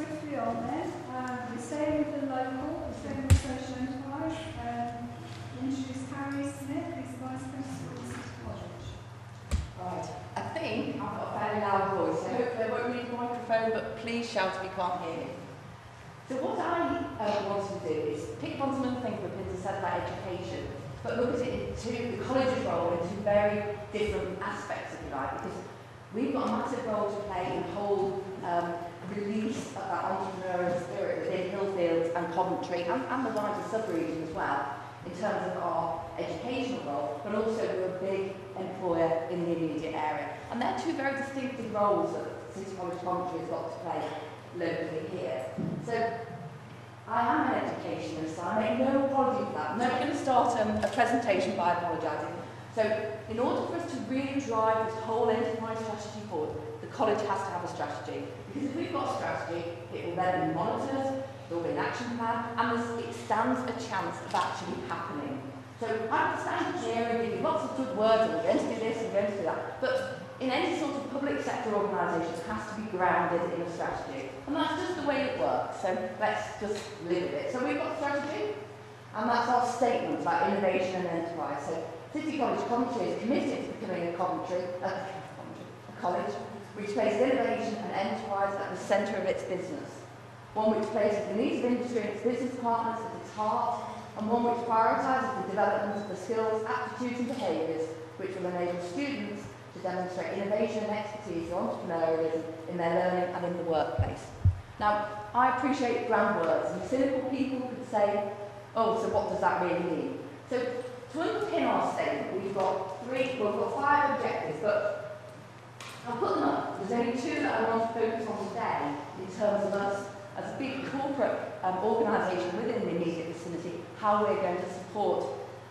swiftly on then. We're staying with the local, we're staying with social enterprise. Introduce Harry Smith, who's the Vice Principal of City College. Right, I think I've got a fairly loud voice, so hopefully I won't need the microphone, but please shout if you can't hear me. So what I wanted to do is pick up on some of the things that Peter said about education, but look at it into the college's role in two very different aspects, if you like, because we've got a massive role to play in the whole release of that entrepreneurial spirit within Hillfield and Coventry and the wider sub-region as well, in terms of our educational role, but also we're a big employer in the immediate area. And they're two very distinctive roles that City College Coventry has got to play locally here. So I am an educationist, I make no apology for that. I'm never going to start a presentation by apologising. So in order for us to really drive this whole enterprise strategy forward, the college has to have a strategy. Because if we've got a strategy, it will then be monitored, there will be an action plan, and it stands a chance of actually happening. So I can stand here and give you lots of good words, and we're going to do this and we're going to do that. But in any sort of public sector organisation, it has to be grounded in a strategy. And that's just the way it works. So let's just live with it. So we've got a strategy, and that's our statement about innovation and enterprise. So City College Coventry is committed to becoming a college which places innovation and enterprise at the centre of its business. One which places the needs of industry and its business partners at its heart, and one which prioritises the development of the skills, aptitudes and behaviours which will enable students to demonstrate innovation and expertise and entrepreneurialism in their learning and in the workplace. Now, I appreciate grand words, and cynical people could say, oh, so what does that really mean? So, to underpin our statement, we've got five objectives, but I'll put them up. There's only two that I want to focus on today in terms of us as a big corporate organisation within the immediate vicinity, how we're going to support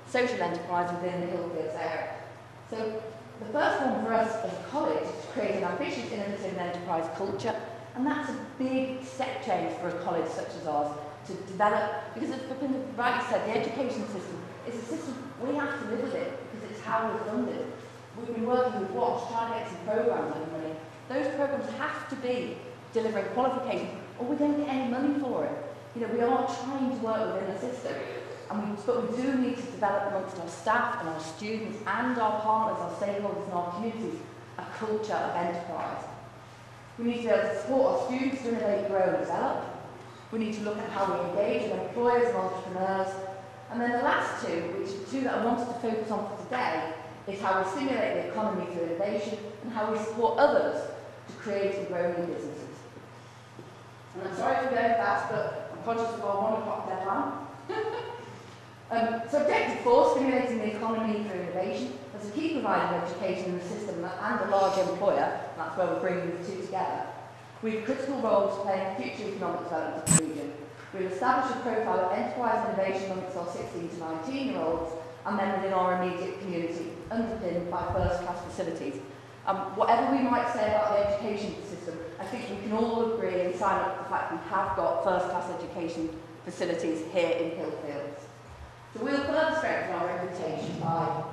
social enterprise within the Hillfields area. So the first one for us as a college is to create an ambitious, innovative and enterprise culture, and that's a big step change for a college such as ours to develop, because as Pipin rightly said, the education system is a system we have to live with it because it's how we're funded. We've been working with Watch trying to get some programmes up and running. Those programmes have to be delivering qualifications or we don't get any money for it. You know, we are trying to work within the system, but we do need to develop amongst our staff and our students and our partners, our stakeholders and our communities, a culture of enterprise. We need to be able to support our students to innovate, grow and develop. We need to look at how we engage with employers and entrepreneurs. And then the last two, which are two that I wanted to focus on for today, is how we stimulate the economy through innovation and how we support others to create and grow new businesses. And I'm sorry for going fast, but I'm conscious of our 1 o'clock deadline. So objective 4, stimulating the economy through innovation. As a key provider of education in the system and a large employer, and that's where we're bringing the two together, we have critical roles to play in future economic development of the region. We've established a profile of enterprise innovation amongst our 16 to 19-year-olds, and then within our immediate community, underpinned by first-class facilities. Whatever we might say about the education system, I think we can all agree and sign up to the fact we have got first-class education facilities here in Hillfields. So we'll further strengthen our reputation by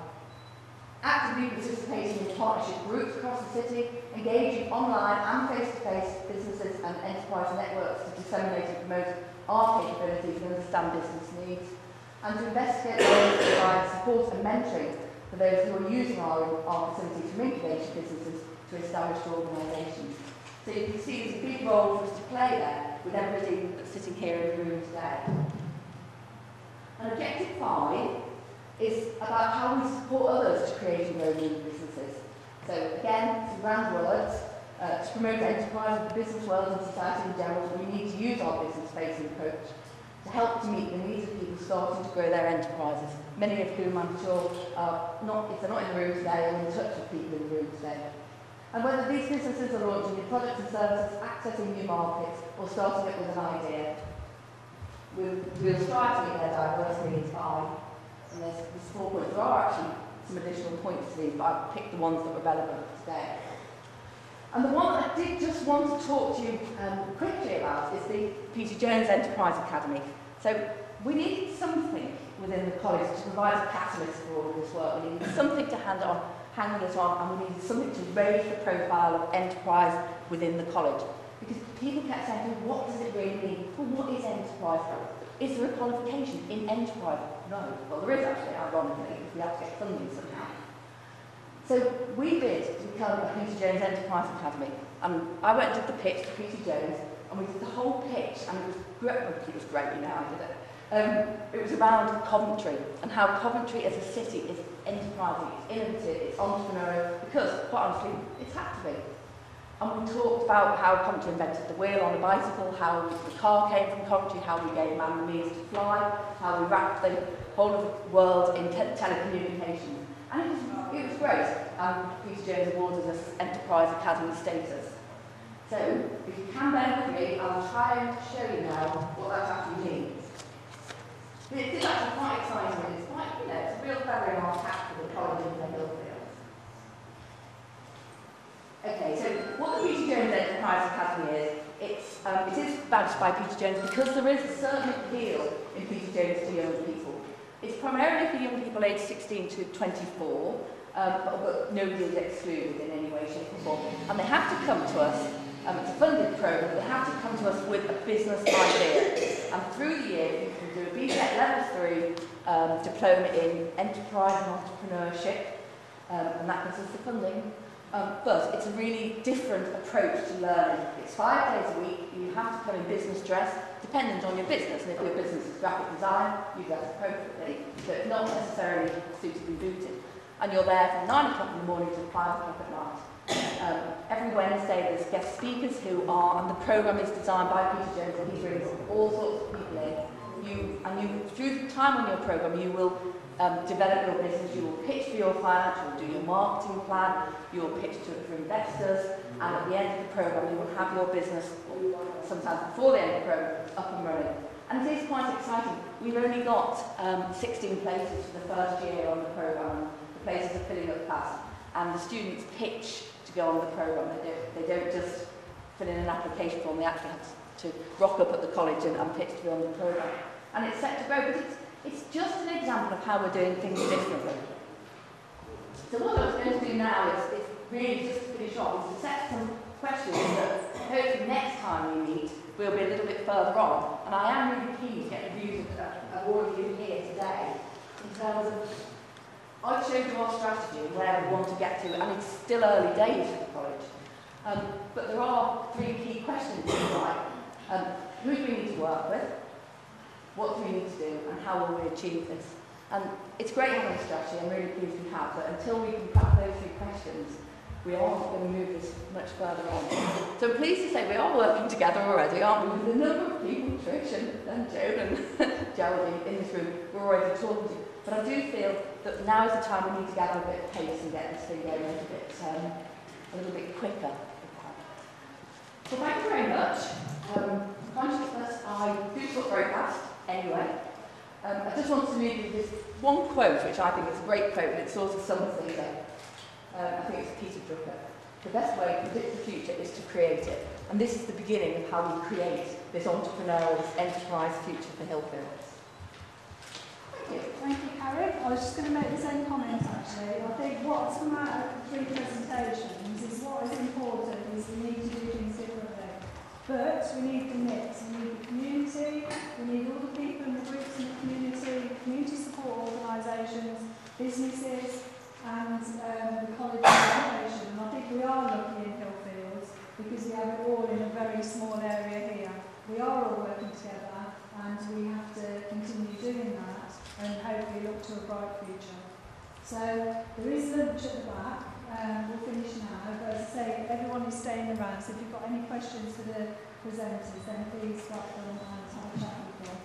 actively participating in partnership groups across the city, engaging online and face-to-face businesses and enterprise networks to disseminate and promote our capabilities and understand business needs, and to investigate ways to provide support and mentoring for those who are using our facilities from incubation businesses to established organisations. So you can see there's a big role for us to play there with everybody that's sitting here in the room today. And objective 5 is about how we support others to create and grow new businesses. So again, some grand words. To promote enterprise of the business world and society in general, we need to use our business-facing approach to help to meet the needs of people starting to grow their enterprises, many of whom I'm sure are not, if they're not in the room today, are in touch with people in the room today. And whether these businesses are launching new products and services, accessing new markets, or starting up with an idea, we'll strive to meet their diverse needs by, and there's 4 points. There are actually some additional points to these, but I've picked the ones that were relevant today. And the one that I did just want to talk to you quickly about is the Peter Jones Enterprise Academy. So we needed something within the college to provide a catalyst for all of this work. We needed something to hang it on, and we needed something to raise the profile of enterprise within the college. Because people kept saying, well, what does it really mean? Well, what is enterprise? Is there a qualification in enterprise? No. Well, there is actually, ironically, because we have to get funding somehow. So we bid to become a Peter Jones Enterprise Academy. And I went and did the pitch to Peter Jones, and we did the whole pitch, and it was great. It was great, you know, I did it. It was around Coventry, and how Coventry as a city is enterprising, it's innovative, it's entrepreneurial, because, quite honestly, it's had to be. And we talked about how Coventry invented the wheel on a bicycle, how the car came from Coventry, how we gave man the means to fly, how we wrapped the whole of the world in telecommunications. And it was great. Peter Jones awarded us Enterprise Academy status. So, if you can bear with me, I'll try and show you now what that actually means. It is actually quite exciting. It's quite, you know, it's a real feather in our cap for the college in the Hillfields. Okay, so what the Peter Jones Enterprise Academy is, it is badged by Peter Jones because there is a certain appeal in Peter Jones to young people. It's primarily for young people aged 16 to 24, but nobody is excluded in any way, shape or form. And they have to come to us. It's a funded programme. They have to come to us with a business idea. And through the year, you can do a BTEC Level 3 diploma in enterprise and entrepreneurship, and that gives us the funding. But it's a really different approach to learning. It's 5 days a week. You have to come in business dress, dependent on your business. And if your business is graphic design, you dress appropriately. So it's not necessarily suitably booted. And you're there from 9 o'clock in the morning to 5 o'clock at night. Every Wednesday there's guest speakers who are, and the programme is designed by Peter Jones, and he brings all sorts of people in. Through the time on your programme, you will develop your business, you will pitch for your clients, you will do your marketing plan, you will pitch to it for investors, and at the end of the programme you will have your business, sometimes before the end of the programme, up and running. And it is quite exciting. We've only got 16 places for the first year on the programme. The places are filling up fast, and the students pitch to go on the programme. They don't just fill in an application form, they actually have to rock up at the college and pitch to be on the programme. And it's set to grow, but it's just an example of how we're doing things differently. So what I was going to do now is really just to finish off, is to set some questions that hopefully next time we meet we'll be a little bit further on. And I am really keen to get the views of all of you here today in terms of, I've showed you our strategy and where we want to get to, and it's still early days for the college. But there are 3 key questions, if you like. Who do we need to work with? What do we need to do, and how will we achieve this? And it's great having a strategy, I'm really pleased we have, but until we can crack those 3 questions, we aren't going to move this much further on. So I'm pleased to say we are working together already, aren't we? With a number of people, Trish and Joan and Geraldine in this room, we're already talking to. But I do feel that now is the time we need to gather a bit of pace and get this thing going a little bit quicker. So thank you very much. Consciousness, I do talk very fast anyway. I just want to leave you with this one quote, which I think is a great quote, and it sort of sums things up. I think it's Peter Drucker. The best way to predict the future is to create it. And this is the beginning of how we create this entrepreneurial, this enterprise future for Hillfields. Thank you, Karen. I was just going to make the same comment actually. I think what's come out of the 3 presentations is what is important is we need to do things differently. But we need the mix, we need the community, we need all the people in the groups in the community support organisations, businesses and the college education. And I think we are lucky in Hillfields because we have it all in a very small area here. We are all working together and we have to continue doing that and hopefully look to a bright future. So there is lunch at the back. We'll finish now, but as I say, everyone is staying around, so if you've got any questions for the presenters, then please stop them and have a chat with them.